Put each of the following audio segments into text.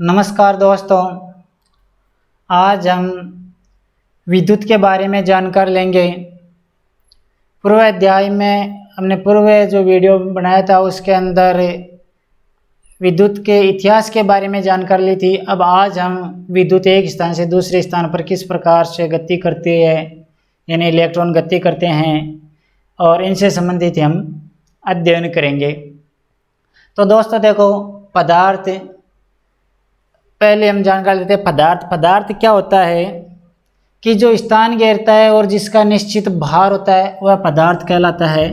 नमस्कार दोस्तों, आज हम विद्युत के बारे में जानकारी लेंगे। पूर्व अध्याय में हमने जो वीडियो बनाया था उसके अंदर विद्युत के इतिहास के बारे में जानकारी ली थी। अब आज हम विद्युत एक स्थान से दूसरे स्थान पर किस प्रकार से गति करती है, यानी इलेक्ट्रॉन गति करते हैं, और इनसे संबंधित हम अध्ययन करेंगे। तो दोस्तों देखो, पदार्थ, पहले हम जानकारी लेते हैं पदार्थ क्या होता है कि जो स्थान घेरता है और जिसका निश्चित भार होता है वह पदार्थ कहलाता है।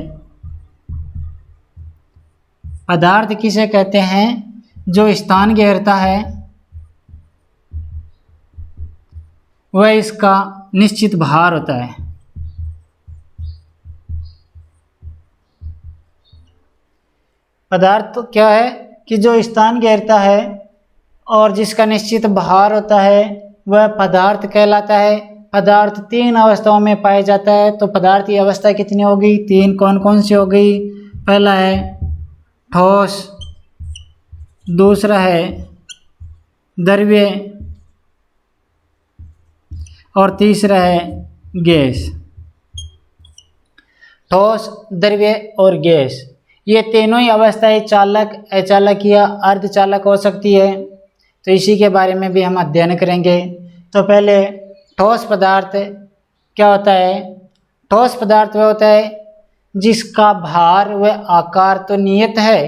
पदार्थ किसे कहते हैं? जो स्थान घेरता है वह इसका निश्चित भार होता है। पदार्थ तो क्या है कि जो स्थान घेरता है और जिसका निश्चित भार होता है वह पदार्थ कहलाता है। पदार्थ तीन अवस्थाओं में पाया जाता है। तो पदार्थ की अवस्था कितनी होगी? तीन। कौन कौन सी होगी? पहला है ठोस, दूसरा है द्रव्य और तीसरा है गैस। ठोस, द्रव्य और गैस, ये तीनों ही अवस्थाएं चालक, अचालक या अर्धचालक हो सकती है। तो इसी के बारे में भी हम अध्ययन करेंगे। तो पहले ठोस पदार्थ क्या होता है? ठोस पदार्थ वह होता है जिसका भार व आकार तो नियत है,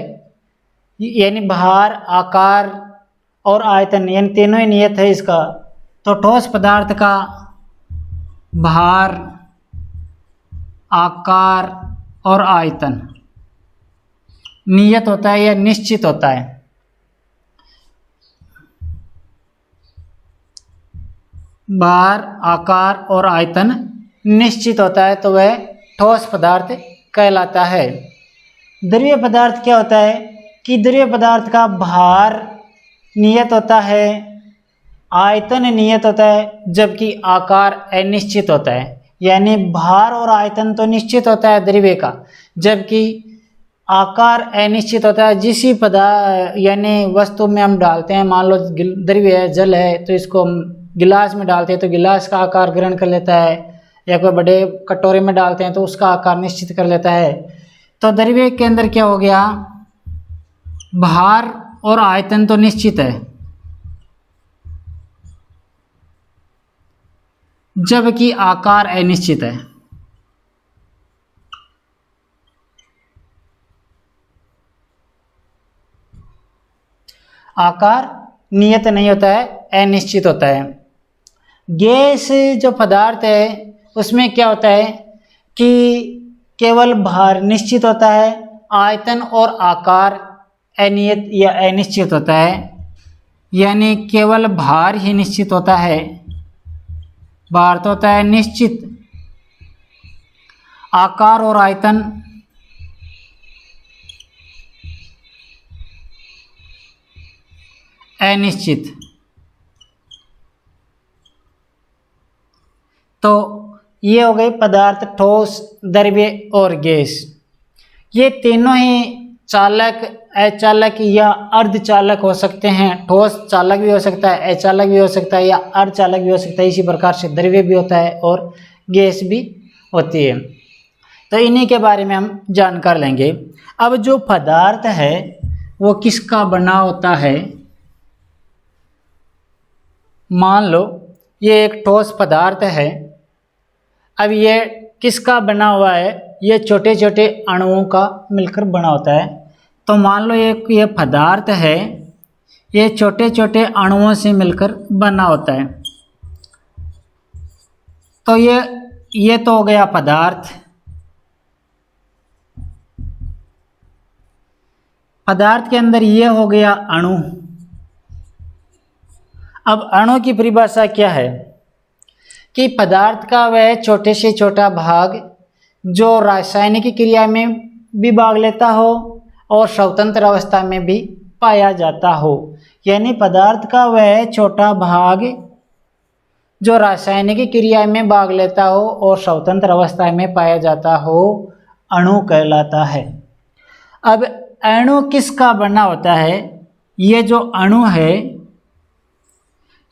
यानी भार, आकार और आयतन, यानी तीनों ही नियत है इसका। तो ठोस पदार्थ का भार, आकार और आयतन नियत होता है या निश्चित होता है। भार, आकार और आयतन निश्चित होता है तो वह ठोस पदार्थ कहलाता है। द्रव्य पदार्थ क्या होता है कि द्रव्य पदार्थ का भार नियत होता है, आयतन नियत होता है, जबकि आकार अनिश्चित होता है। यानी भार और आयतन तो निश्चित होता है द्रव्य का, जबकि आकार अनिश्चित होता है। जिस पदार्थ यानी वस्तु में हम डालते हैं, मान लो द्रव्य है, जल है, तो इसको हम गिलास में डालते हैं तो गिलास का आकार ग्रहण कर लेता है, या कोई बड़े कटोरे में डालते हैं तो उसका आकार निश्चित कर लेता है। तो द्रव्य के अंदर क्या हो गया? भार और आयतन तो निश्चित है, जबकि आकार अनिश्चित है। आकार नियत नहीं होता है, अनिश्चित होता है। गैस जो पदार्थ है उसमें क्या होता है कि केवल भार निश्चित होता है, आयतन और आकार अनियत या अनिश्चित होता है। यानी केवल भार ही निश्चित होता है, भार तो होता है निश्चित, आकार और आयतन अनिश्चित। तो ये हो गए पदार्थ, ठोस, द्रव्य और गैस। ये तीनों ही चालक, अचालक या अर्धचालक हो सकते हैं। ठोस चालक भी हो सकता है, अचालक भी हो सकता है या अर्धचालक भी हो सकता है। इसी प्रकार से द्रव्य भी होता है और गैस भी होती है। तो इन्हीं के बारे में हम जानकारी लेंगे। अब जो पदार्थ है वो किसका बना होता है? मान लो ये एक ठोस पदार्थ है। अब ये किसका बना हुआ है? ये छोटे छोटे अणुओं का मिलकर बना होता है। तो मान लो ये पदार्थ है, ये छोटे छोटे अणुओं से मिलकर बना होता है। तो ये तो हो गया पदार्थ। पदार्थ के अंदर ये हो गया अणु। अब अणु की परिभाषा क्या है कि पदार्थ का वह छोटे से छोटा भाग जो रासायनिक क्रिया में भी भाग लेता हो और स्वतंत्र अवस्था में भी पाया जाता हो। यानी पदार्थ का वह छोटा भाग जो रासायनिक क्रिया में भाग लेता हो और स्वतंत्र अवस्था में पाया जाता हो, अणु कहलाता है। अब अणु किसका बना होता है? ये जो अणु है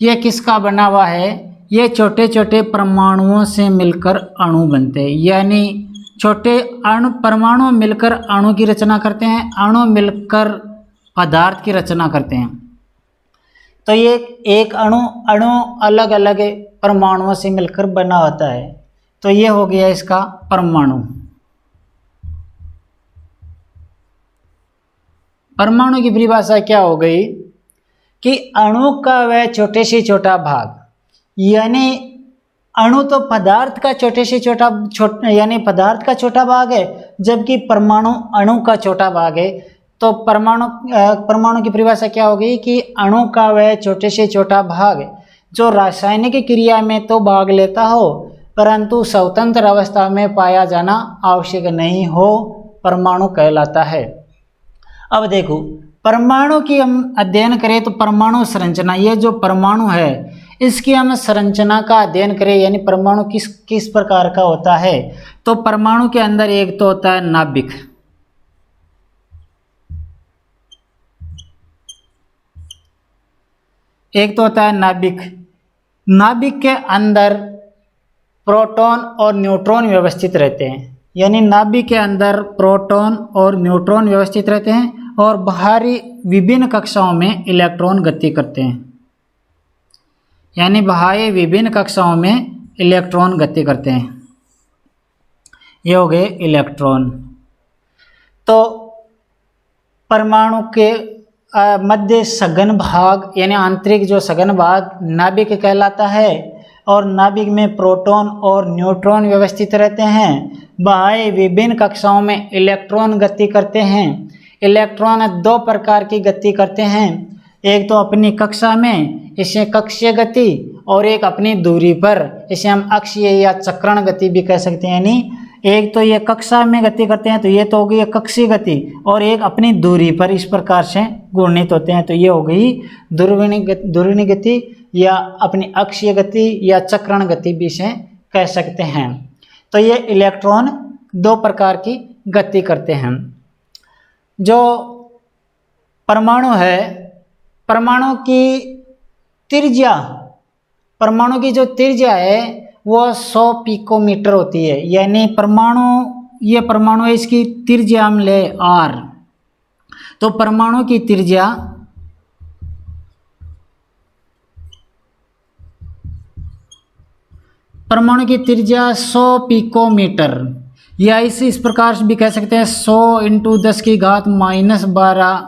ये किसका बना हुआ है? ये छोटे छोटे परमाणुओं से मिलकर अणु बनते हैं, यानी छोटे अणु परमाणु मिलकर अणु की रचना करते हैं, अणु मिलकर पदार्थ की रचना करते हैं। तो ये एक अणु अलग अलग परमाणुओं से मिलकर बना होता है। तो ये हो गया इसका परमाणु। परमाणु की परिभाषा क्या हो गई कि अणु का वह छोटे से छोटा भाग, यानी अणु तो पदार्थ का छोटे से छोटा यानी पदार्थ का छोटा भाग है, जबकि परमाणु अणु का छोटा भाग है। तो परमाणु की परिभाषा क्या होगी कि अणु का वह छोटे से छोटा भाग जो रासायनिक क्रिया में तो भाग लेता हो परंतु स्वतंत्र अवस्था में पाया जाना आवश्यक नहीं हो, परमाणु कहलाता है। अब देखो, परमाणु की हम अध्ययन करें तो परमाणु संरचना, ये जो परमाणु है इसकी हम संरचना का अध्ययन करें, यानी परमाणु किस प्रकार का होता है। तो परमाणु के अंदर एक तो होता है नाभिक, एक तो होता है नाभिक। नाभिक के अंदर प्रोटॉन और न्यूट्रॉन व्यवस्थित रहते हैं, यानी नाभिक के अंदर प्रोटॉन और न्यूट्रॉन व्यवस्थित रहते हैं और बाहरी विभिन्न कक्षाओं में इलेक्ट्रॉन गति करते हैं, यानी बाहरी विभिन्न कक्षाओं में इलेक्ट्रॉन गति करते हैं। ये हो गए इलेक्ट्रॉन। तो परमाणु के मध्य सघन भाग यानी आंतरिक जो सघन भाग नाभिक कहलाता है और नाभिक में प्रोटॉन और न्यूट्रॉन व्यवस्थित रहते हैं। बाह्य विभिन्न कक्षाओं में इलेक्ट्रॉन गति करते हैं। इलेक्ट्रॉन दो प्रकार की गति करते हैं, एक तो अपनी कक्षा में, इसे कक्षीय गति, और एक अपनी दूरी पर, इसे हम अक्षीय या चक्रण गति भी कह सकते हैं। यानी एक तो ये कक्षा में गति करते हैं तो ये तो हो गई कक्षीय गति, और एक अपनी दूरी पर इस प्रकार से घूर्णित होते हैं तो ये हो गई ध्रुवीय गति या अपनी अक्षीय गति या चक्रण गति भी इसे कह सकते हैं। तो ये इलेक्ट्रॉन दो प्रकार की गति करते हैं। जो परमाणु है, परमाणु की त्रिज्या, परमाणु की जो त्रिज्या है वो 100 पिकोमीटर होती है, यानी ये परमाणु है, इसकी त्रिज्या हम ले r। तो परमाणु की त्रिज्या परमाणु की त्रिज्या 100 पिकोमीटर, या इस प्रकार से भी कह सकते हैं 100 × 10⁻12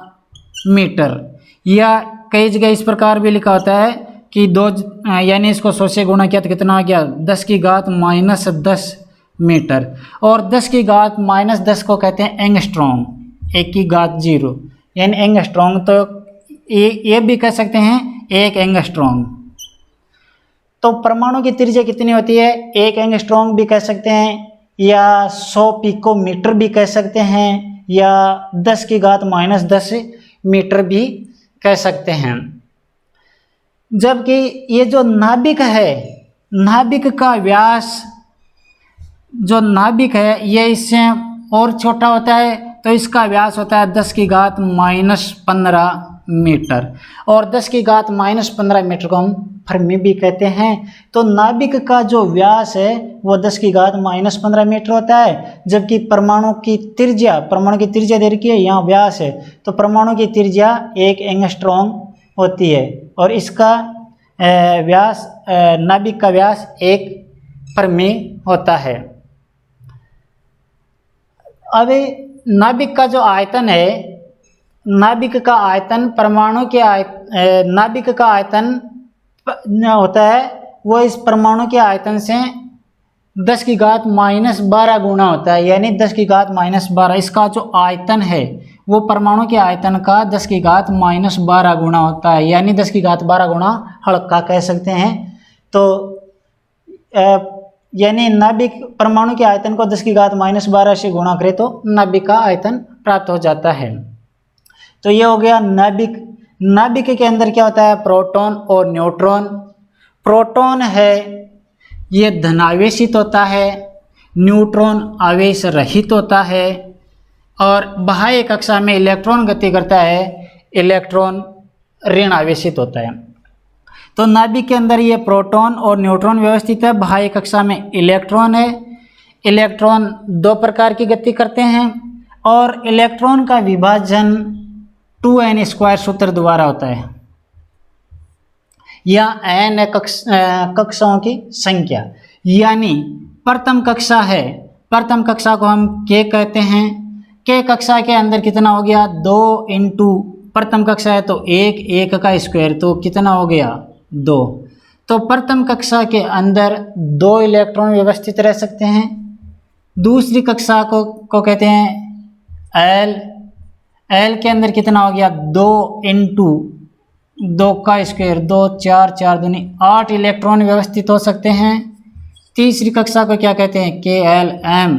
मीटर, या कई जगह इस प्रकार भी लिखा होता है कि यानी इसको 100 से गुणा किया तो कितना आ गया 10⁻−10 मीटर, और 10⁻−10 को कहते हैं एंगस्ट्रॉम, 1�0, यानी एंगस्ट्रॉम। तो ये भी कह सकते हैं 1 एंगस्ट्रॉम। तो परमाणु की त्रिज्या कितनी होती है, 1 एंगस्ट्रॉम भी कह सकते हैं, या 100 पिकोमीटर भी कह सकते हैं, या 10⁻−10 मीटर भी कह सकते हैं। जबकि ये जो नाभिक है, नाभिक का व्यास, जो नाभिक है ये इससे और छोटा होता है, तो इसका व्यास होता है 10⁻15 मीटर, और 10⁻15 मीटर को हम फर्मी भी कहते हैं। तो नाभिक का जो व्यास है वो 10⁻15 मीटर होता है, जबकि परमाणु की त्रिज्या दे रखी है, यहाँ व्यास है, तो परमाणु की त्रिज्या 1 एंगस्ट्रॉम होती है, और इसका व्यास, नाभिक का व्यास 1 फर्मी होता है। अब नाभिक का जो आयतन है, नाभिक का आयतन परमाणु के नाभिक का आयतन होता है वो इस परमाणु के आयतन से 10⁻12 गुना होता है, यानी 10⁻12 इसका जो आयतन है वो परमाणु के आयतन का 10⁻12 गुना होता है, यानी 10⁻12 गुना हल्का कह सकते हैं। तो यानी नाभिक परमाणु के आयतन को 10⁻12 से गुणा करें तो नाभिक का आयतन प्राप्त हो जाता है। तो ये हो गया नाभिक। नाभिक के अंदर क्या होता है, प्रोटॉन और न्यूट्रॉन। प्रोटॉन है ये धनावेशित होता है, न्यूट्रॉन आवेश रहित होता है, और बाह्य कक्षा में इलेक्ट्रॉन गति करता है, इलेक्ट्रॉन ऋण आवेशित होता है। तो नाभिक के अंदर ये प्रोटॉन और न्यूट्रॉन व्यवस्थित है, बाह्य कक्षा में इलेक्ट्रॉन है। इलेक्ट्रॉन दो प्रकार की गति करते हैं और इलेक्ट्रॉन का विभाजन 2n² सूत्र द्वारा होता है, या n कक्षाओं की संख्या। यानी प्रथम कक्षा है, प्रथम कक्षा को हम k कहते हैं। k कक्षा के अंदर कितना हो गया, 2 इंटू प्रथम कक्षा है तो 1 का स्क्वायर, तो कितना हो गया 2। तो प्रथम कक्षा के अंदर 2 इलेक्ट्रॉन व्यवस्थित रह सकते हैं। दूसरी कक्षा को कहते हैं L। L के अंदर कितना हो गया, 2 इंटू 2 का स्क्वायर, 2 4 4 दूनी 8 इलेक्ट्रॉन व्यवस्थित हो सकते हैं। तीसरी कक्षा को क्या कहते हैं, KLM।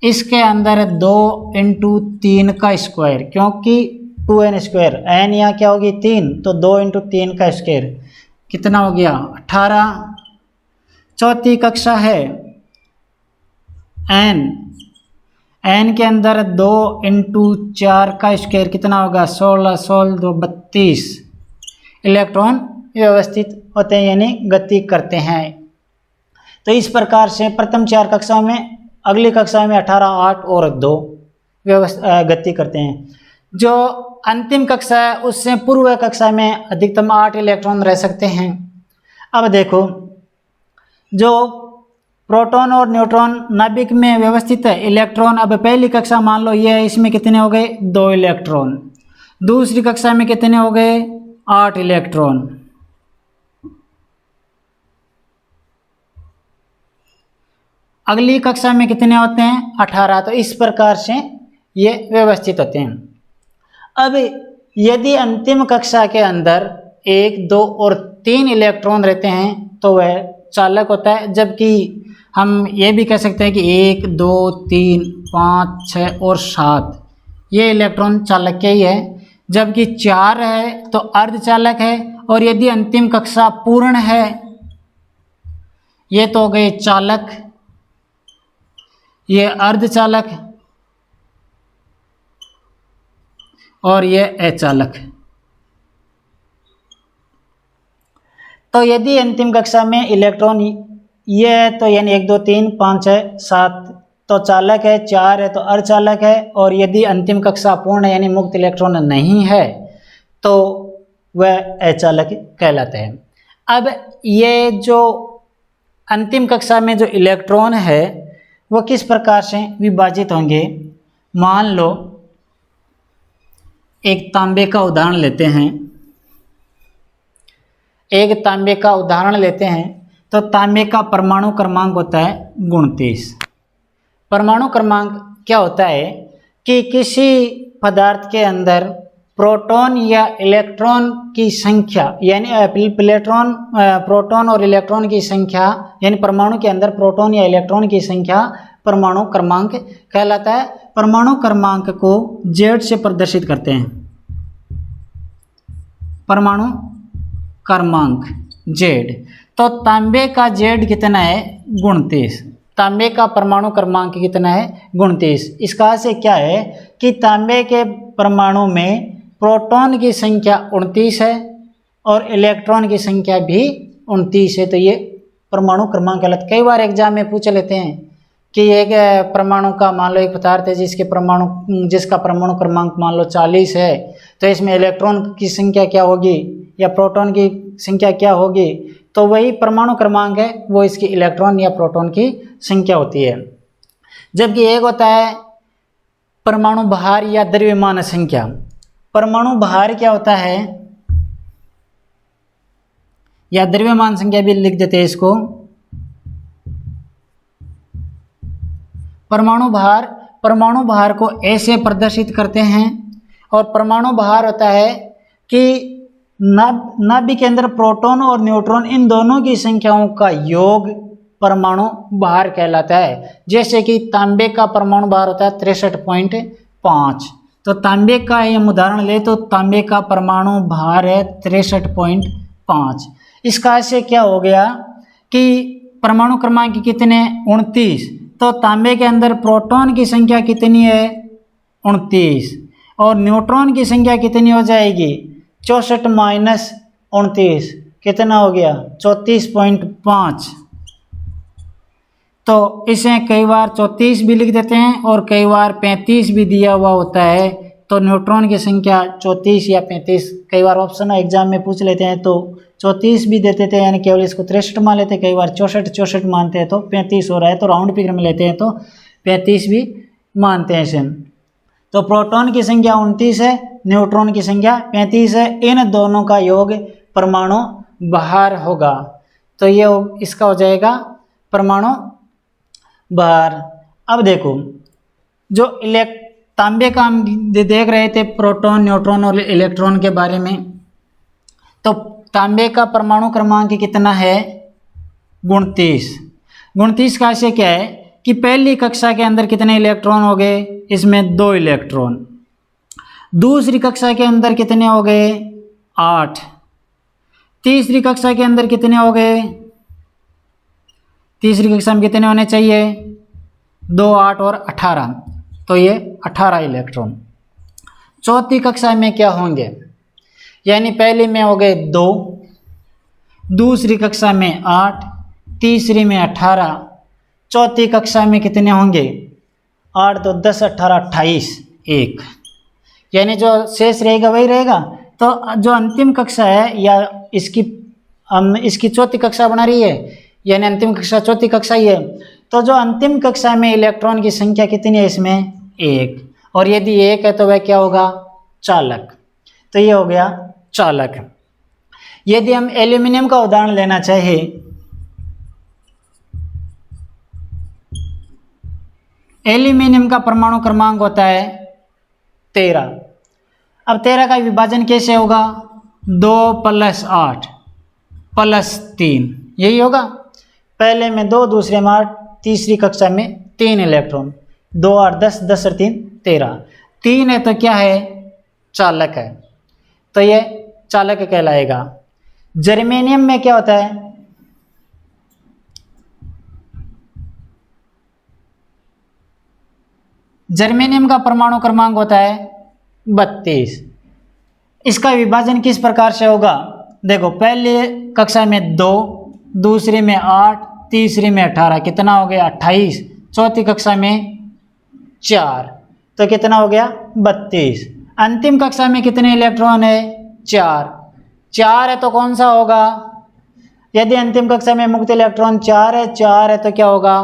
इसके अंदर 2 इंटू 3 का स्क्वायर, क्योंकि 2n², n यहाँ क्या होगी 3, तो 2 इंटू 3 का स्क्वायर कितना हो गया 18। चौथी कक्षा है n के अंदर 2 इंटू 4 का स्क्वायर कितना होगा 16, 16 2 32 इलेक्ट्रॉन व्यवस्थित होते हैं, यानी गति करते हैं। तो इस प्रकार से प्रथम 4 कक्षाओं में, अगली कक्षा में 18, 8 और 2 गति करते हैं। जो अंतिम कक्षा है उससे पूर्व कक्षा में अधिकतम 8 इलेक्ट्रॉन रह सकते हैं। अब देखो, जो प्रोटॉन और न्यूट्रॉन नाभिक में व्यवस्थित है, इलेक्ट्रॉन, अब पहली कक्षा मान लो ये है, इसमें कितने हो गए 2 इलेक्ट्रॉन। दूसरी कक्षा में कितने हो गए 8 इलेक्ट्रॉन। अगली कक्षा में कितने होते हैं 18। तो इस प्रकार से ये व्यवस्थित होते हैं। अब यदि अंतिम कक्षा के अंदर 1, 2 और 3 इलेक्ट्रॉन रहते हैं तो वह चालक होता है, जबकि हम ये भी कह सकते हैं कि 1, 2, 3, 5, 6 और 7 ये इलेक्ट्रॉन चालक के ही है, जबकि 4 है तो अर्धचालक है। और यदि अंतिम कक्षा पूर्ण है, ये तो हो गए चालक, ये अर्धचालक और ये अचालक। तो यदि अंतिम कक्षा में इलेक्ट्रॉन ये है तो यानी 1, 2, 3, 5, 6, 7 तो चालक है, 4 है तो अर्धचालक है। और यदि अंतिम कक्षा पूर्ण है यानी मुक्त इलेक्ट्रॉन नहीं है तो वह अचालक कहलाता है। अब ये जो अंतिम कक्षा में जो इलेक्ट्रॉन है वो किस प्रकार से विभाजित होंगे, मान लो एक तांबे का उदाहरण लेते हैं। एक तांबे का उदाहरण लेते हैं तो तांबे का परमाणु क्रमांक होता है 29। परमाणु क्रमांक क्या होता है कि किसी पदार्थ के अंदर प्रोटॉन या इलेक्ट्रॉन की संख्या, यानी प्रोटॉन और इलेक्ट्रॉन की संख्या, यानी परमाणु के अंदर प्रोटॉन या इलेक्ट्रॉन की संख्या परमाणु क्रमांक कहलाता है। परमाणु क्रमांक को Z से प्रदर्शित करते हैं। परमाणु क्रमांक Z, तो तांबे का Z कितना है 29। तांबे का परमाणु क्रमांक कितना है 29। इसका से क्या है कि तांबे के परमाणु में प्रोटॉन की संख्या 29 है और इलेक्ट्रॉन की संख्या भी 29 है। तो ये परमाणु क्रमांक कहलाता। कई बार एग्जाम में पूछ लेते हैं कि एक परमाणु का, मान लो एक पदार्थ है जिसका परमाणु क्रमांक मान लो 40 है, तो इसमें इलेक्ट्रॉन की संख्या क्या होगी या प्रोटॉन की संख्या क्या होगी, तो वही परमाणु क्रमांक है वो इसकी इलेक्ट्रॉन या प्रोटॉन की संख्या होती है। जबकि एक होता है परमाणु भार या द्रव्यमान संख्या। परमाणु भार क्या होता है या द्रव्यमान संख्या भी लिख देते हैं इसको। परमाणु भार को ऐसे प्रदर्शित करते हैं, और परमाणु भार होता है कि नाभिक के अंदर प्रोटॉन और न्यूट्रॉन इन दोनों की संख्याओं का योग परमाणु भार कहलाता है। जैसे कि तांबे का परमाणु भार होता है 63.5, तो तांबे का हम उदाहरण ले तो तांबे का परमाणु भार है 63.5। इसका से क्या हो गया कि परमाणु क्रमांक कितने 29, तो तांबे के अंदर प्रोटॉन की संख्या कितनी है 29 और न्यूट्रॉन की संख्या कितनी हो जाएगी 64 माइनस 29 कितना हो गया 34.5। तो इसे कई बार 34 भी लिख देते हैं और कई बार 35 भी दिया हुआ होता है। तो न्यूट्रॉन की संख्या 34 या 35, कई बार ऑप्शन एग्जाम में पूछ लेते हैं तो 34 भी देते थे, यानी केवल इसको 63 मान लेते हैं, कई बार 64 मानते हैं तो 35 हो रहा है, तो राउंड फिगर में लेते हैं तो 35 भी मानते हैं इसे। तो प्रोटॉन की संख्या 29 है, न्यूट्रॉन की संख्या 35 है, इन दोनों का योग परमाणु भार होगा। तो ये इसका हो जाएगा परमाणु भार। अब देखो जो तांबे का हम देख रहे थे प्रोटॉन, न्यूट्रॉन और इलेक्ट्रॉन के बारे में, तो तांबे का परमाणु क्रमांक कितना है 29। 29 का ऐसे क्या है कि पहली कक्षा के अंदर कितने इलेक्ट्रॉन हो गए, इसमें 2 इलेक्ट्रॉन। दूसरी कक्षा के अंदर कितने हो गए 8। तीसरी कक्षा के अंदर कितने हो गए, तीसरी कक्षा में कितने होने चाहिए 2, 8 और 18, तो ये 18 इलेक्ट्रॉन। चौथी कक्षा में क्या होंगे, यानी पहली में हो गए 2, दूसरी कक्षा में 8, तीसरी में 18, चौथी कक्षा में कितने होंगे 8 तो 10 18 28 1, यानी जो शेष रहेगा वही रहेगा। तो जो अंतिम कक्षा है या इसकी चौथी कक्षा बना रही है, यानी अंतिम कक्षा चौथी कक्षा ही है, तो जो अंतिम कक्षा में इलेक्ट्रॉन की संख्या कितनी है इसमें 1, और यदि 1 है तो वह क्या होगा चालक। तो ये हो गया चालक। यदि हम एल्यूमिनियम का उदाहरण लेना चाहे, एल्यूमिनियम का परमाणु क्रमांक होता है 13। अब 13 का विभाजन कैसे होगा 2 + 8 + 3, यही होगा। पहले में 2, दूसरे में 8, तीसरी कक्षा में 3 इलेक्ट्रॉन, 2 8 10, 10 और 3 13, 3 है तो क्या है चालक है, तो ये चालक कहलाएगा। जर्मेनियम में क्या होता है, जर्मेनियम का परमाणु क्रमांक होता है 32। इसका विभाजन किस प्रकार से होगा, देखो पहले कक्षा में 2, दूसरी में 8, तीसरी में 18, कितना हो गया 28, चौथी कक्षा में 4, तो कितना हो गया 32। अंतिम कक्षा में कितने इलेक्ट्रॉन है 4 है तो कौन सा होगा, यदि अंतिम कक्षा में मुक्त इलेक्ट्रॉन 4 है तो क्या होगा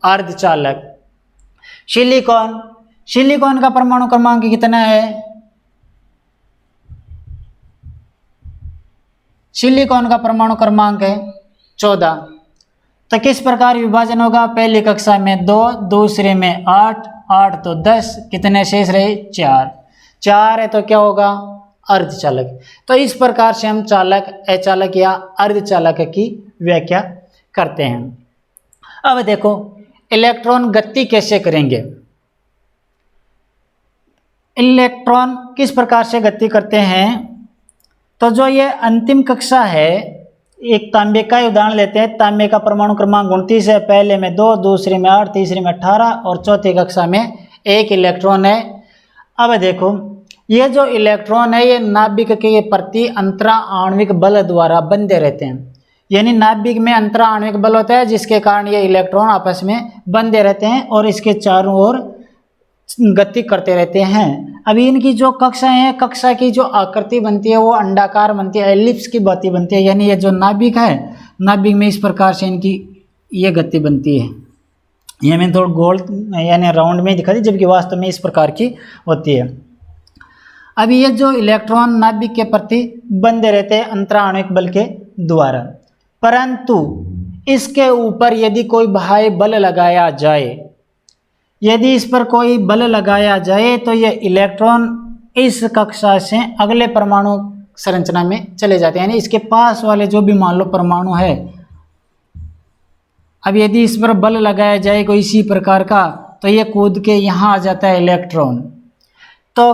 अर्धचालक। सिलिकॉन का परमाणु क्रमांक कितना है, सिलिकॉन का परमाणु क्रमांक है 14। तो किस प्रकार विभाजन होगा, पहली कक्षा में 2, दूसरे में 8, 8 तो 10, कितने शेष रहे 4 है तो क्या होगा अर्धचालक। तो इस प्रकार से हम चालक, अचालक या अर्धचालक की व्याख्या करते हैं। अब देखो इलेक्ट्रॉन गति कैसे करेंगे, इलेक्ट्रॉन किस प्रकार से गति करते हैं। तो जो ये अंतिम कक्षा है, एक तांबे का उदाहरण लेते हैं, तांबे का परमाणु क्रमांक 29 है, पहले में 2, दूसरे में 8, तीसरे में 18 और चौथी कक्षा में 1 इलेक्ट्रॉन है। अब देखो ये जो इलेक्ट्रॉन है ये नाभिक के प्रति अंतरा आणविक बल द्वारा बंधे रहते हैं, यानी नाभिक में अंतरा आणविक बल होता है जिसके कारण ये इलेक्ट्रॉन आपस में बंधे रहते हैं और इसके चारों ओर गति करते रहते हैं। अभी इनकी जो कक्षाएं हैं, कक्षा की जो आकृति बनती है वो अंडाकार बनती है, एलिप्स की गति बनती है, यानी ये जो नाभिक है, नाभिक में इस प्रकार से इनकी ये गति बनती है। ये मैंने थोड़ा गोल यानी राउंड में दिखा दी, जबकि वास्तव में इस प्रकार की होती है। अभी ये जो इलेक्ट्रॉन नाभिक के प्रति बंधे रहते हैं अंतरा आणविक बल के द्वारा, परंतु इसके ऊपर यदि कोई बाह्य बल लगाया जाए, यदि इस पर कोई बल लगाया जाए तो ये इलेक्ट्रॉन इस कक्षा से अगले परमाणु संरचना में चले जाते हैं, यानी इसके पास वाले जो भी मान लो परमाणु है, अब यदि इस पर बल लगाया जाए कोई इसी प्रकार का तो ये कूद के यहाँ आ जाता है इलेक्ट्रॉन। तो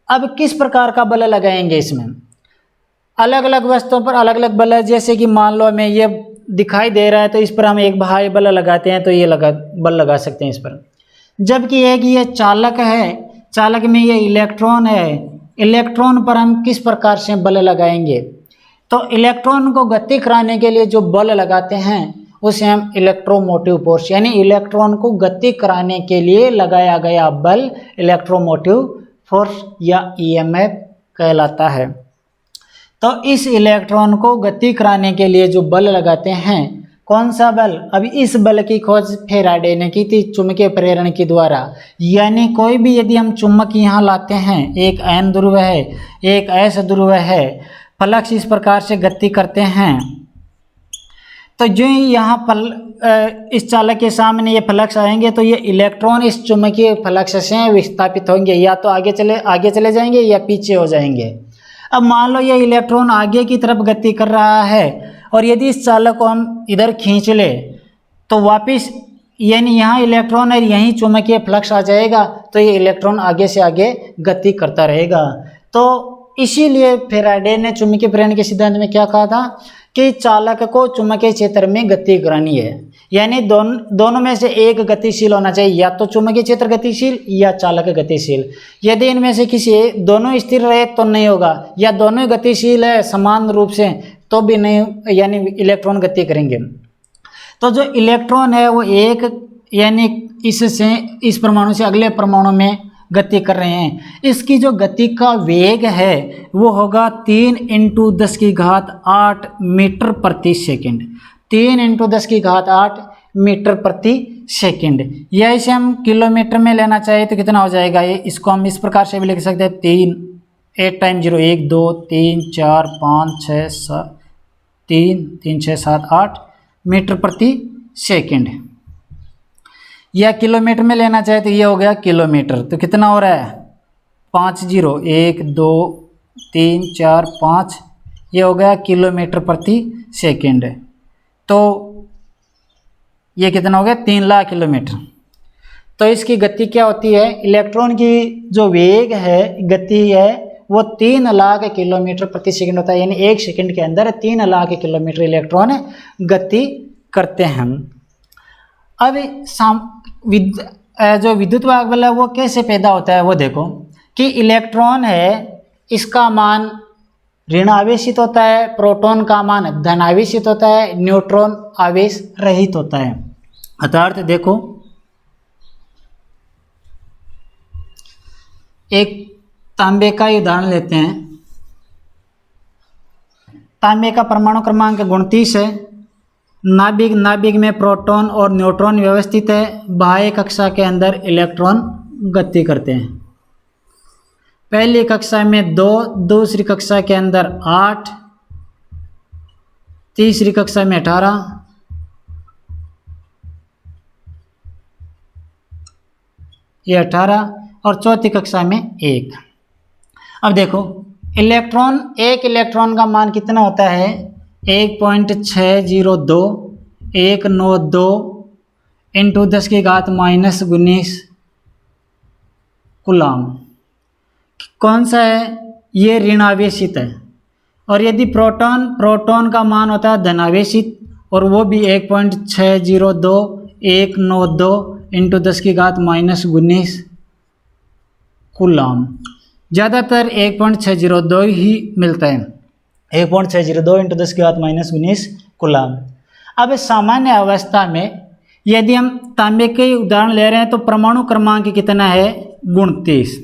अब किस प्रकार का बल लगाएंगे, इसमें अलग अलग वस्तुओं पर अलग अलग बल है। जैसे कि मान लो हमें ये दिखाई दे रहा है तो इस पर हम एक बाह्य बल लगाते हैं तो ये बल लगा सकते हैं इस पर। जबकि एक ये चालक है, चालक में ये इलेक्ट्रॉन है, इलेक्ट्रॉन पर हम किस प्रकार से बल लगाएंगे, तो इलेक्ट्रॉन को गति कराने के लिए जो बल लगाते हैं उसे हम इलेक्ट्रोमोटिव फोर्स, यानी इलेक्ट्रॉन को गति कराने के लिए लगाया गया बल इलेक्ट्रोमोटिव फोर्स या ईएमएफ कहलाता है। तो इस इलेक्ट्रॉन को गति कराने के लिए जो बल लगाते हैं, कौन सा बल? अब इस बल की खोज फैराडे ने की थी चुंबकीय प्रेरण के द्वारा। यानी कोई भी यदि हम चुंबक यहाँ लाते हैं, एक N ध्रुव है, एक S ध्रुव है, फ्लक्स इस प्रकार से गति करते हैं, तो जो यहाँ इस चालक के सामने ये फ्लक्स आएंगे तो ये इलेक्ट्रॉन इस चुंबकीय फ्लक्स से विस्थापित होंगे, या तो आगे चले जाएंगे या पीछे हो जाएंगे। अब मान लो ये इलेक्ट्रॉन आगे की तरफ गति कर रहा है और यदि इस चालक को हम इधर खींच ले तो वापस यानी यहाँ इलेक्ट्रॉन है, यहीं चुंबकीय फ्लक्स आ जाएगा, तो ये इलेक्ट्रॉन आगे से आगे गति करता रहेगा। तो इसीलिए फैराडे ने चुंबकीय प्रेरण के सिद्धांत में क्या कहा था कि चालक को चुंबकीय क्षेत्र में गति करानी है, यानी दोनों में से एक गतिशील होना चाहिए, या तो चुंबकीय क्षेत्र गतिशील या चालक गतिशील। यदि इनमें से किसी दोनों स्थिर रहे तो नहीं होगा, या दोनों गतिशील है समान रूप से तो भी नहीं, यानी इलेक्ट्रॉन गति करेंगे। तो जो इलेक्ट्रॉन है वो एक यानी इस परमाणु से अगले परमाणु में गति कर रहे हैं। इसकी जो गति का वेग है वो होगा 3 × 10⁸ मीटर प्रति सेकंड। 3 × 10⁸ मीटर प्रति सेकंड, या इसे हम किलोमीटर में लेना चाहिए तो कितना हो जाएगा? ये इसको हम इस प्रकार से भी लिख सकते हैं 3 8 टाइम 0 1 2 3 4 5 6 7 3 3 6 7 8 मीटर प्रति सेकंड, या किलोमीटर में लेना चाहे तो ये हो गया किलोमीटर। तो कितना हो रहा है? 5 0 1 2 3 4 5, ये हो गया किलोमीटर प्रति सेकंड। तो ये कितना हो गया? 3 लाख किलोमीटर। तो इसकी गति क्या होती है? इलेक्ट्रॉन की जो वेग है, गति है, वो 3 लाख किलोमीटर प्रति सेकंड होता है, यानी 1 सेकंड के अंदर 3 लाख किलोमीटर इलेक्ट्रॉन गति करते हैं। अब जो विद्युत वाहक बल है वो कैसे पैदा होता है वो देखो कि इलेक्ट्रॉन है, इसका मान ऋण आवेशित होता है, प्रोटॉन का मान धन आवेशित होता है, न्यूट्रॉन आवेश रहित होता है। अर्थात देखो एक तांबे का उदाहरण लेते हैं। तांबे का परमाणु क्रमांक 29 है। नाभिक में प्रोटॉन और न्यूट्रॉन व्यवस्थित है। बाह्य कक्षा के अंदर इलेक्ट्रॉन गति करते हैं। पहली कक्षा में 2, दूसरी कक्षा के अंदर 8, तीसरी कक्षा में 18, ये 18 और चौथी कक्षा में 1। अब देखो एक इलेक्ट्रॉन का मान कितना होता है? 1.602 192 × 10⁻⁻�19 कूलाम। कौन सा है? ये ऋण आवेशित है। और यदि प्रोटॉन का मान होता है धनावेशित, और वो भी 1.602 192 × 10⁻⁻�19 कूलाम। ज़्यादातर 1.602 ही मिलता है, 1.602 × 10⁻⁻�19 कूलाम। अब सामान्य अवस्था में यदि हम तांबे के उदाहरण ले रहे हैं तो परमाणु क्रमांक कितना है? 29।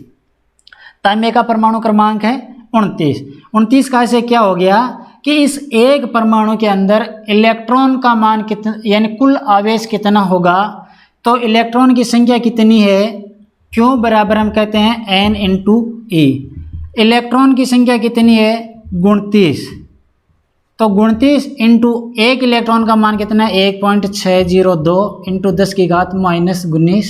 तांबे का परमाणु क्रमांक है 29। 29 का से क्या हो गया कि इस एक परमाणु के अंदर इलेक्ट्रॉन का मान कितना, यानी कुल आवेश कितना होगा? तो इलेक्ट्रॉन की संख्या कितनी है? Q बराबर हम कहते हैं N × E। इलेक्ट्रॉन की संख्या कितनी है? 29। तो 29 इंटू एक इलेक्ट्रॉन का मान कितना है? 1.602 × 10⁻⁻�19,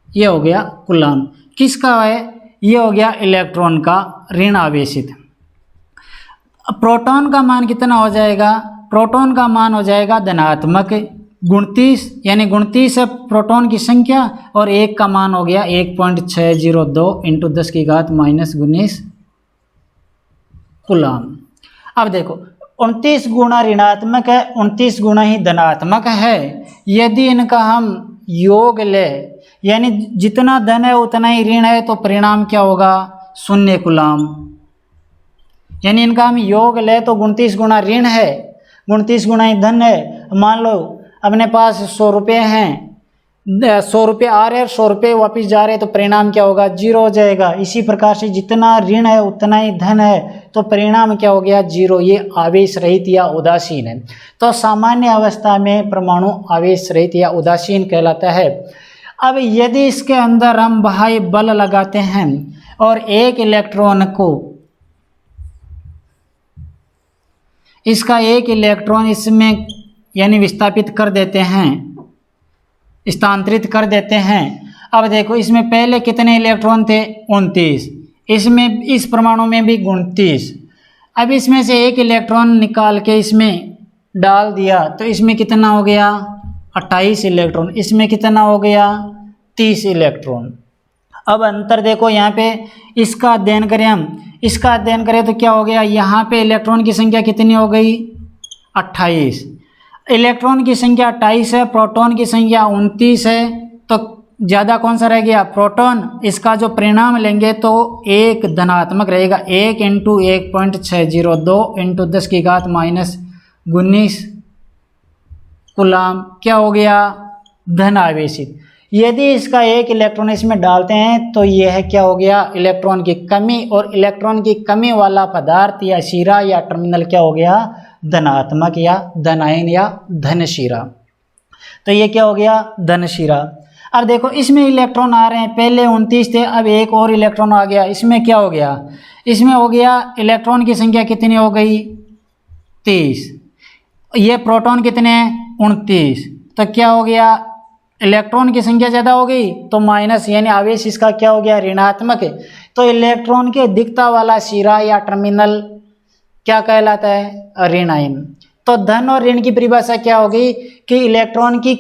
ये हो गया कूलाम। किसका है? ये हो गया इलेक्ट्रॉन का ऋण आवेशित। प्रोटॉन का मान कितना हो जाएगा? प्रोटॉन का मान हो जाएगा धनात्मक 29, यानी 29 है प्रोटॉन की संख्या, और एक का मान हो गया 1.602 × 10⁻⁻�19 कूलाम। अब देखो 29 गुना ऋणात्मक है, 29 गुना ही धनात्मक है। यदि इनका हम योग ले, यानी जितना धन है उतना ही ऋण है, तो परिणाम क्या होगा? 0 कूलाम। यानी इनका हम योग ले तो 29 गुना ऋण है, 29 गुना ही धन है। मान लो अपने पास 100 रुपये हैं, 100 रुपये आ रहे हैं, 100 रुपये वापिस जा रहे हैं, तो परिणाम क्या होगा? 0 हो जाएगा। इसी प्रकार से जितना ऋण है उतना ही धन है, तो परिणाम क्या हो गया? 0। ये आवेश रहित या उदासीन है। तो सामान्य अवस्था में परमाणु आवेश रहित या उदासीन कहलाता है। अब यदि इसके अंदर हम बाह्य बल लगाते हैं और एक इलेक्ट्रॉन को, इसका एक इलेक्ट्रॉन इसमें यानी विस्थापित कर देते हैं, स्थानांतरित कर देते हैं। अब देखो इसमें पहले कितने इलेक्ट्रॉन थे? 29। इसमें इस परमाणु में भी 29। अब इसमें से एक इलेक्ट्रॉन निकाल के इसमें डाल दिया तो इसमें कितना हो गया? 28 इलेक्ट्रॉन। इसमें कितना हो गया? 30 इलेक्ट्रॉन। अब अंतर देखो, यहाँ पे इसका अध्ययन करें हम, इसका अध्ययन करें तो क्या हो गया? यहाँ पे इलेक्ट्रॉन की संख्या कितनी हो गई? 28। इलेक्ट्रॉन की संख्या 28 है, प्रोटॉन की संख्या 29 है, तो ज़्यादा कौन सा रह गया? प्रोटॉन। इसका जो परिणाम लेंगे तो एक धनात्मक रहेगा। 1 × 1.602 × 10⁻⁻19 कूलाम क्या हो गया? धन आवेशित। यदि इसका एक इलेक्ट्रॉन इसमें डालते हैं तो यह क्या हो गया? इलेक्ट्रॉन की कमी, और इलेक्ट्रॉन की कमी वाला पदार्थ या शिरा या टर्मिनल क्या हो गया? धनात्मक या धनायन या धन शिरा। तो ये क्या हो गया? धन शिरा। अब देखो इसमें इलेक्ट्रॉन आ रहे हैं, पहले 29 थे, अब एक और इलेक्ट्रॉन आ गया। इसमें क्या हो गया? इसमें हो गया इलेक्ट्रॉन की संख्या कितनी हो गई? 30। ये प्रोटॉन कितने हैं? 29। तो क्या हो गया? इलेक्ट्रॉन की संख्या ज़्यादा हो गई तो माइनस, यानी आवेश इसका क्या हो गया? ऋणात्मक है। तो इलेक्ट्रॉन के अधिकता वाला शिरा या टर्मिनल क्या कहलाता है? ऋण आयन। तो धन और ऋण की परिभाषा क्या होगी कि इलेक्ट्रॉन की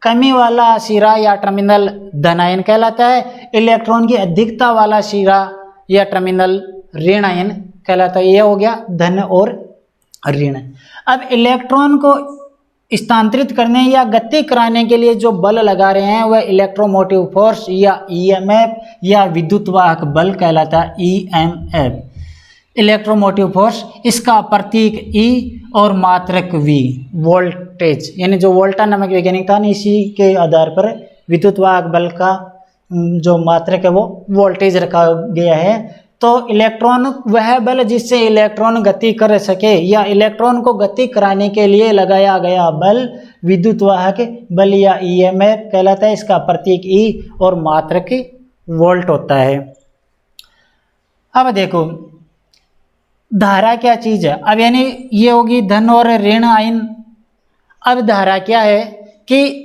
कमी वाला शिरा या टर्मिनल धन आयन कहलाता है, इलेक्ट्रॉन की अधिकता वाला शिरा या टर्मिनल ऋण आयन कहलाता है। यह हो गया धन और ऋण। अब इलेक्ट्रॉन को स्थानांतरित करने या गति कराने के लिए जो बल लगा रहे हैं वह इलेक्ट्रोमोटिव फोर्स या ईएमएफ या विद्युतवाहक बल कहलाता है, ईएमएफ, इलेक्ट्रोमोटिव फोर्स। इसका प्रतीक ई और मात्रक वी, वोल्टेज, यानी जो वोल्टा नामक वैज्ञानिक था, इसी के आधार पर विद्युतवाहक बल का जो मात्रक है वो वोल्टेज रखा गया है। तो इलेक्ट्रॉन वह बल जिससे इलेक्ट्रॉन गति कर सके या इलेक्ट्रॉन को गति कराने के लिए लगाया गया बल विद्युतवाहक बल या ईएमएफ कहलाता है। इसका प्रतीक ई और मात्रक वोल्ट होता है। अब देखो धारा क्या चीज़ है? अब यानी ये होगी धन और ऋण आयन। अब धारा क्या है कि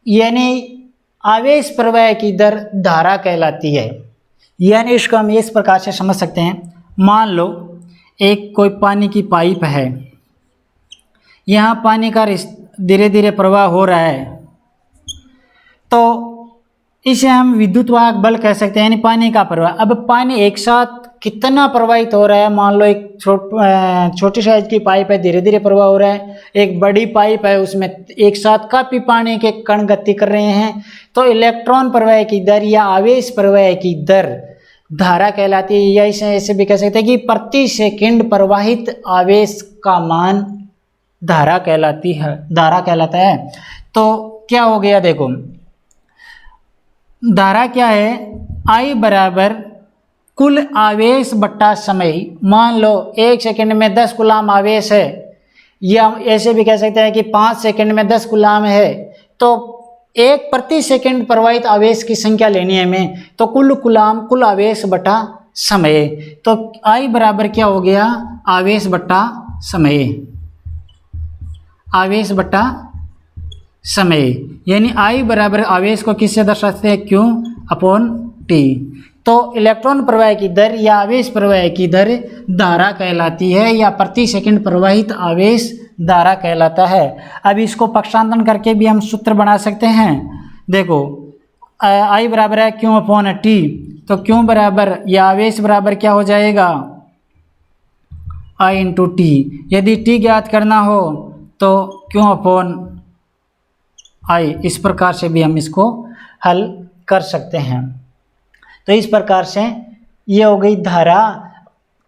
यानी आवेश प्रवाह की दर धारा कहलाती है। यानी इसको हम इस प्रकार से समझ सकते हैं, मान लो एक कोई पानी की पाइप है, यहाँ पानी का धीरे धीरे प्रवाह हो रहा है, तो इसे हम विद्युतवाहक बल कह सकते हैं, यानी पानी का प्रवाह। अब पानी एक साथ कितना प्रवाहित हो रहा है? मान लो एक छोटी साइज की पाइप है, धीरे धीरे प्रवाह हो रहा है, एक बड़ी पाइप है, उसमें एक साथ काफ़ी पानी के कण गति कर रहे हैं, तो इलेक्ट्रॉन प्रवाह की दर या आवेश प्रवाह की दर धारा कहलाती है। या इसे ऐसे भी कह सकते हैं कि प्रति सेकंड प्रवाहित आवेश का मान धारा कहलाता है। तो क्या हो गया? देखो धारा क्या है? I बराबर कुल आवेश बट्टा समय। मान लो 1 सेकंड में 10 कूलाम आवेश है, या ऐसे भी कह सकते हैं कि 5 सेकंड में 10 कूलाम है, तो 1 प्रति सेकंड प्रवाहित आवेश की संख्या लेनी है हमें, तो कुल कूलाम कुल आवेश बटा समय। तो I बराबर क्या हो गया? आवेश बट्टा समय, आवेश बट्टा समय, यानी I बराबर आवेश को किससे दर्शाते हैं? Q upon T। तो इलेक्ट्रॉन प्रवाह की दर या आवेश प्रवाह की दर धारा कहलाती है, या प्रति सेकंड प्रवाहित आवेश धारा कहलाता है। अब इसको पक्षांतरण करके भी हम सूत्र बना सकते हैं। देखो I बराबर है Q अपॉन T, तो Q बराबर या आवेश बराबर क्या हो जाएगा? I into T। यदि T ज्ञात करना हो तो Q अपॉन I, इस प्रकार से भी हम इसको हल कर सकते हैं। तो इस प्रकार से ये हो गई धारा।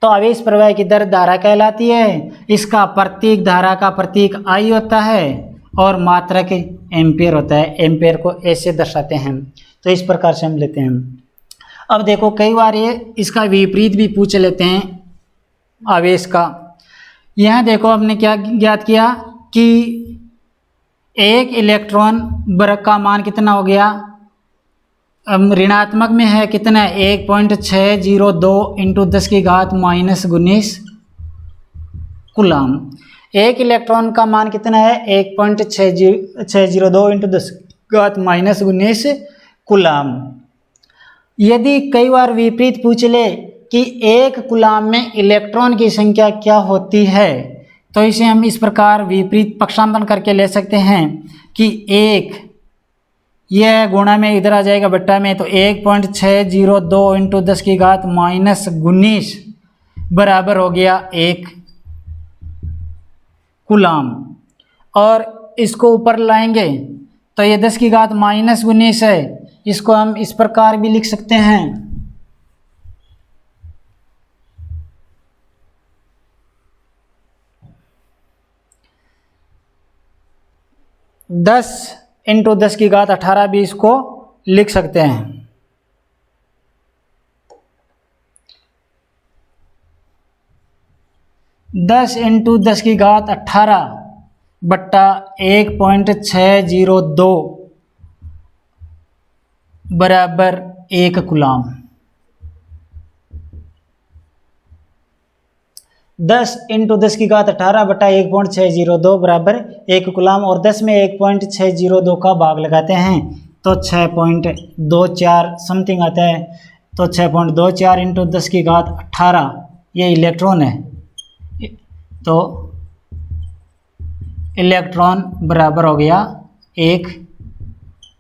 तो आवेश प्रवाह की दर धारा कहलाती है। इसका प्रतीक, धारा का प्रतीक I होता है और मात्रक एम्पियर होता है। एम्पियर को ऐसे दर्शाते हैं, तो इस प्रकार से हम लेते हैं। अब देखो कई बार ये इसका विपरीत भी पूछ लेते हैं आवेश का। यहाँ देखो हमने क्या ज्ञात किया कि एक इलेक्ट्रॉन वर्ग का मान कितना हो गया, ऋणात्मक में है कितना, 1.602 इंटू 10 की घात माइनस 19 कूलाम। एक इलेक्ट्रॉन का मान कितना है, 1.602 इंटू 10 की घात माइनस 19 कूलाम। यदि कई बार विपरीत पूछ ले कि एक कूलाम में इलेक्ट्रॉन की संख्या क्या होती है, तो इसे हम इस प्रकार विपरीत पक्षांतरण करके ले सकते हैं कि एक, यह गुणा में इधर आ जाएगा बट्टा में, तो 1.602 इंटू 10 की घात माइनस 19 बराबर हो गया 1 कूलाम। और इसको ऊपर लाएंगे तो ये 10 की घात माइनस 19 है, इसको हम इस प्रकार भी लिख सकते हैं, 10 इंटू 10 की घात 18 भी इसको लिख सकते हैं। दस इंटू 10 की घात 18 बट्टा 1.602 बराबर 1 कूलाम। 10 इंटू 10 की घात 18 बटा 1.602 बराबर 1 कूलाम, और 10 में 1.602 का भाग लगाते हैं तो 6.24 समथिंग आता है। तो 6.24 इंटू 10 की घात 18 ये इलेक्ट्रॉन है, तो इलेक्ट्रॉन बराबर हो गया 1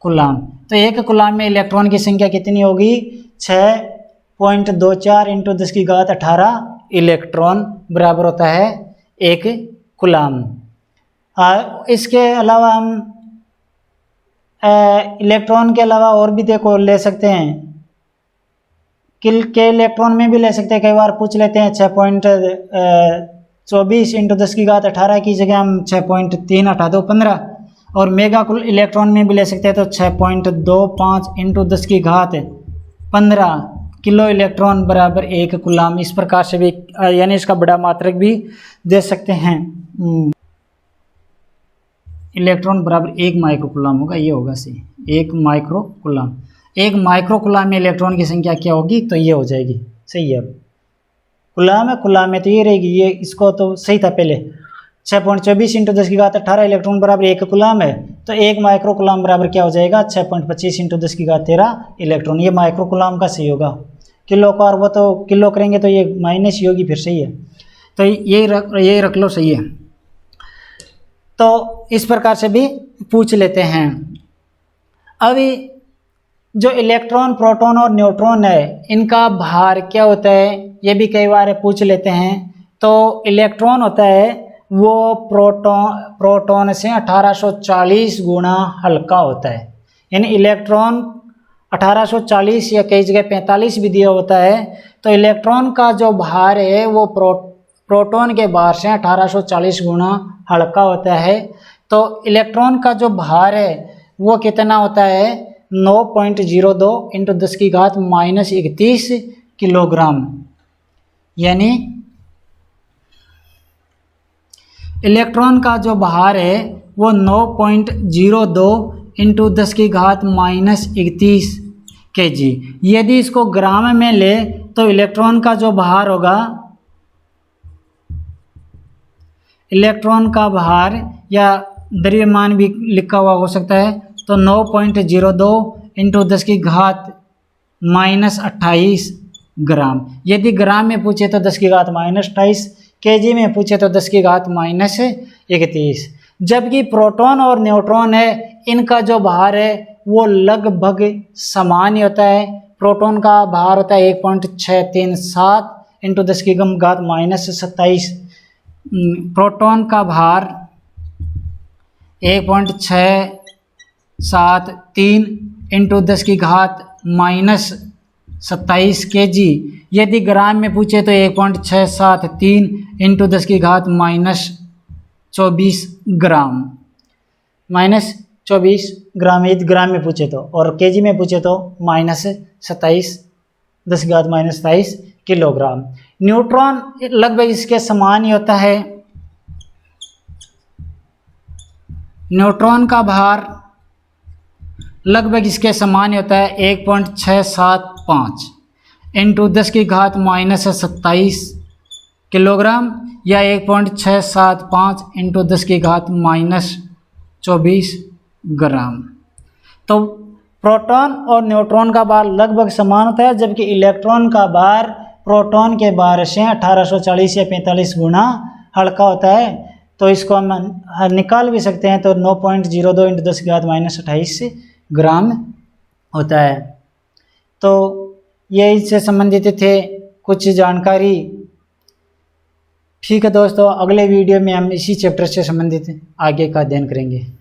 कूलाम। तो 1 कूलाम में इलेक्ट्रॉन की संख्या कितनी होगी, 6.24 इंटू 10 की घात 18 इलेक्ट्रॉन बराबर होता है 1 कूलाम। इसके अलावा हम इलेक्ट्रॉन के अलावा और भी देखो ले सकते हैं, किल के इलेक्ट्रॉन में भी ले सकते हैं। कई बार पूछ लेते हैं 6.24 इंटू 10 की घात 18 की जगह हम 6.3 हटा दो 15, और मेगा इलेक्ट्रॉन में भी ले सकते हैं तो 6.25 इंटू 10 की घात 15 किलो इलेक्ट्रॉन बराबर 1 कूलाम। इस प्रकार से भी यानी इसका बड़ा मात्रक भी दे सकते हैं। इलेक्ट्रॉन बराबर 1 माइक्रो कूलाम होगा, ये होगा सी 1 माइक्रो कूलाम। 1 माइक्रो कूलाम में इलेक्ट्रॉन की संख्या क्या होगी, तो ये हो जाएगी, सही है। कूलाम है, कूलाम में तो ये रहेगी, ये इसको तो सही था पहले। 6.24 इंटू 10 की घात 18 इलेक्ट्रॉन बराबर 1 कूलाम है, तो 1 माइक्रो कूलाम बराबर क्या हो जाएगा, 6.25 इंटू 10 की घात 13 इलेक्ट्रॉन। ये माइक्रो कूलाम का सही होगा। किलो का, और वो तो किलो करेंगे तो ये माइनस ही होगी, फिर सही है। तो यही रख लो, सही है। तो इस प्रकार से भी पूछ लेते हैं। अभी जो इलेक्ट्रॉन, प्रोटॉन और न्यूट्रॉन है, इनका भार क्या होता है, ये भी कई बार पूछ लेते हैं। तो इलेक्ट्रॉन होता है वो प्रोटॉन से 1840 गुना हल्का होता है, यानी इलेक्ट्रॉन 1840 या कई जगह 45 भी दिया होता है। तो इलेक्ट्रॉन का जो भार है वो प्रोटॉन के भार से 1840 गुना हल्का होता है। तो इलेक्ट्रॉन का जो भार है वो कितना होता है, 9.02 इंटू 10 की घात माइनस 31 किलोग्राम। यानी इलेक्ट्रॉन का जो भार है वो 9.02 इंटू 10 की घात माइनस 31 kg। यदि इसको ग्राम में ले तो इलेक्ट्रॉन का जो भार होगा, इलेक्ट्रॉन का भार या द्रव्यमान भी लिखा हुआ हो सकता है, तो 9.02 इंटू 10 की घात माइनस 28 ग्राम। यदि ग्राम में पूछे तो 10 की घात माइनस 28, केजी में पूछे तो 10 की घात माइनस 31। जबकि प्रोटॉन और न्यूट्रॉन है, इनका जो भार है वो लगभग समान ही होता है। प्रोटॉन का भार होता है 1.637 इंटू 10 की घात माइनस 27। प्रोटॉन का भार 1.673 इंटू 10 की घात माइनस 27 kg, यदि ग्राम में पूछे तो 1.673 इंटू 10 की घात -24 ग्राम, -24 ग्राम यदि ग्राम में पूछे तो, और केजी में पूछे तो -27 10 की घात -27 किलोग्राम। न्यूट्रॉन लगभग इसके समान ही होता है। न्यूट्रॉन का भार लगभग इसके समान ही होता है 1.675 इंटू 10 की घात -27 किलोग्राम या 1.675 इंटू 10 की घात -24 ग्राम। तो प्रोटॉन और न्यूट्रॉन का भार लगभग समान होता है, जबकि इलेक्ट्रॉन का भार प्रोटॉन के भार से 1840 या 45 गुना हल्का होता है। तो इसको हम निकाल भी सकते हैं, तो 9.02 इंटू 10 की घात -28 ग्राम होता है। तो ये इससे संबंधित थे कुछ जानकारी। ठीक है दोस्तों, अगले वीडियो में हम इसी चैप्टर से संबंधित आगे का अध्ययन करेंगे।